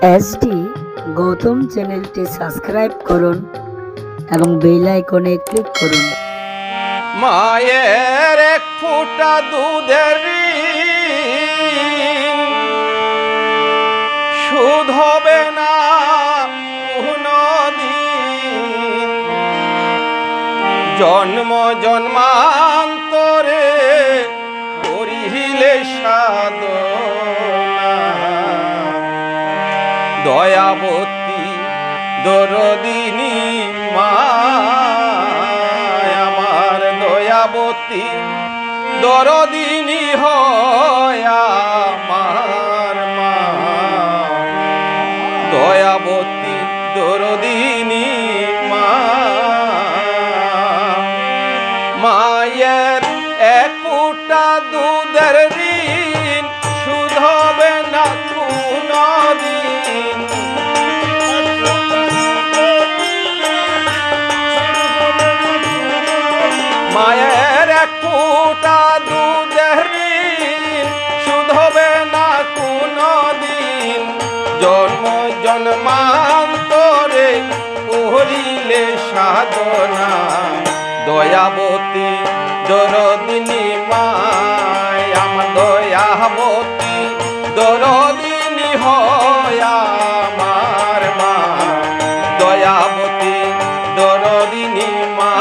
ST Gautam চ্যানেলটি subscribe করুন এবং বেল আইকনে ক্লিক করুন। মায়ের এক ফোঁটা দুধের সুধ হবে না কোনদিন, জন্ম জন্মান্তরে করিলে সাধনা। দয়াবতী দরদিনী মা, আমার দয়াবতী দরদিনী হয় আমার মা। দয়াবতী দরদিনী মা, মায়ের এক ফোঁটা দুধের ঋণ সুধ হবে না কোনদিন। মায়ের এক ফোঁটা দুধের ঋণ সুধ হবে না কোনদিন, জন্ম জন্মান্তরে করিলে সাধনা। দয়াবতী দরদিনী মা, আমার দয়াবতী দরদিনী হয় আমার মা। দয়াবতী দরদিনী মা,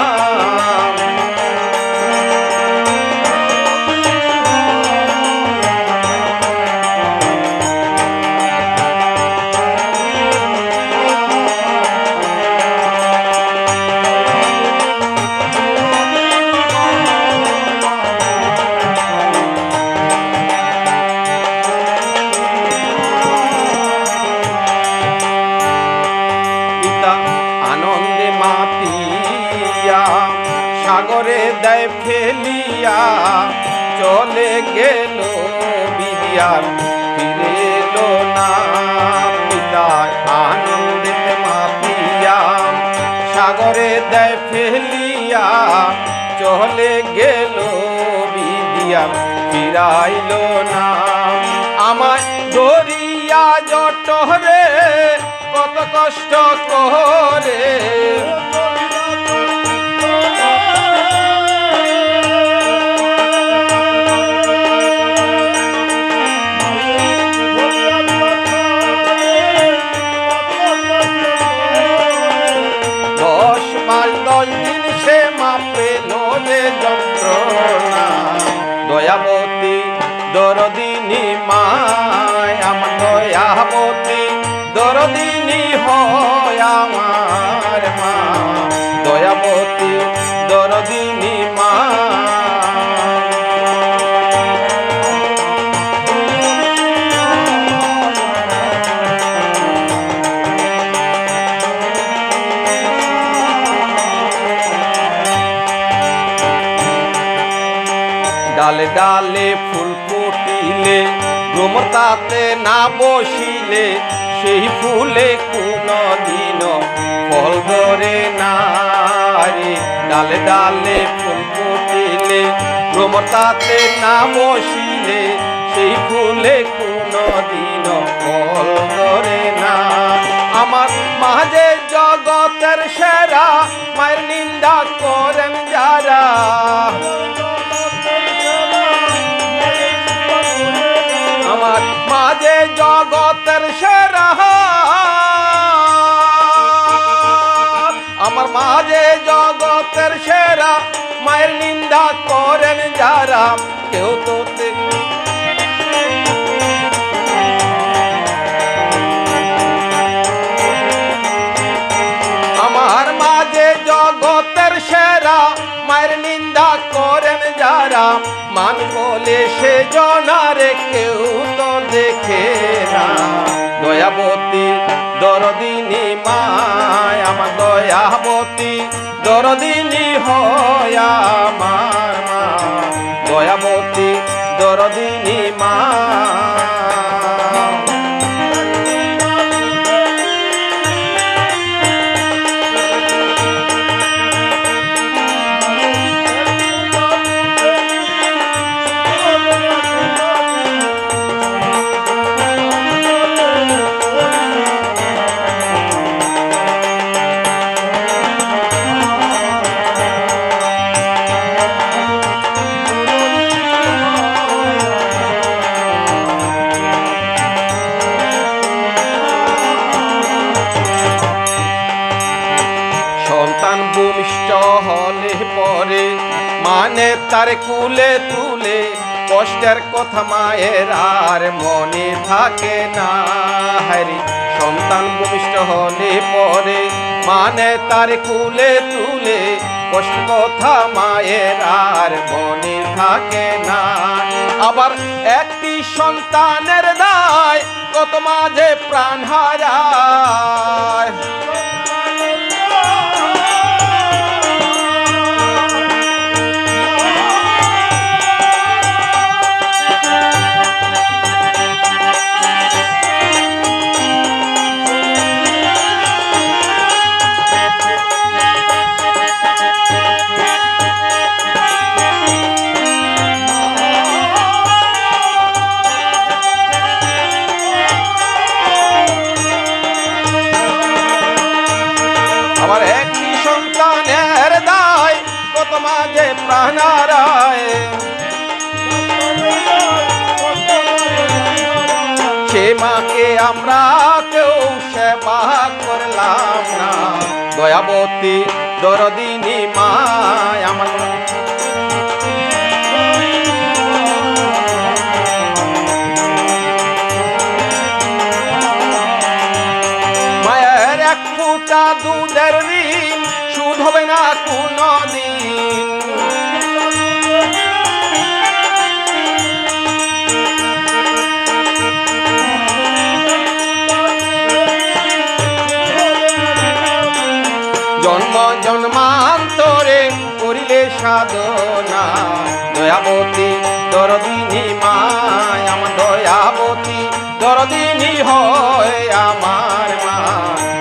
আনন্দে মাতিয়া সাগরে দেয় ফেলিয়া, চলে গেল বিদিয়ার ফিরে এলো না। পিতা আনন্দে মাতিয়া সাগরে দেয় ফেলিয়া, চলে গেল বিদিয়ার ফিরাইল না। আমায় ধরিয়া জটরে কত কষ্ট করে, দিন সে মাপেল যে যন্ত্রণা। দয়াবতী দরদিনী মা, আমার দয়াবতী দরদিনী হয় আমার মা। দয়াবতী দরদিনী মা, ডালে ডালে ফুল ফুটিলে ভ্রমর তাতে না বসিলে, সেই ফুলে কোনদিন ফল ধরে না রে। ডালে ডালে ফুল ফুটিলে ভ্রমর তাতে না বসিলে, সেই ফুলে কোনদিন ফল ধরে না। আমার মাঝে জগতের সেরা, মায়ের নিন্দা করেন যারা। আমার মাঝে জগতের সেরা, আমার মাঝে জগতের সেরা, মায়ের নিন্দা করেন যারা। কেউ তো আমার মাঝে জগতের সেরা, মায়ের নিন্দা করেন যারা। মান বলে সে জনারে কেউ তো দেখে না। দয়াবতী দরদিনী মা, আমার দয়াবতী দরদিনী হয় আমার মা। দয়াবতী দরদিনী মা, মানে তার কুলে তুলে কষ্টের কথা মায়ের আর মনে থাকে না। হরি সন্তান ভূমিষ্ঠ হলে পরে মানে তার কুলে তুলে কষ্ট কথা মায়ের আর মনে থাকে না। আবার একটি সন্তানের দায় কত মাঝে প্রাণ হারায়। আমার একটি সন্তানের দায় কত মাঝে প্রাণ হারায়। সে মাকে আমরা কেউ সেবা করলাম না। দয়াবতী দরদিনী মা আমার মায়ের এক ফুটা দুধের ঋণ সুদ হবে না কোনো দিন। জন্ম জন্মান্তরে করিলে সাধনা। দয়াবতী দরদিনী মা আমার দয়াবতী দরদিনী হয় আমার মা।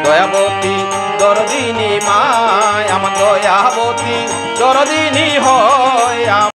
দয়াবতী দরদিনী মা আমার দয়াবতী দরদিনী হয়।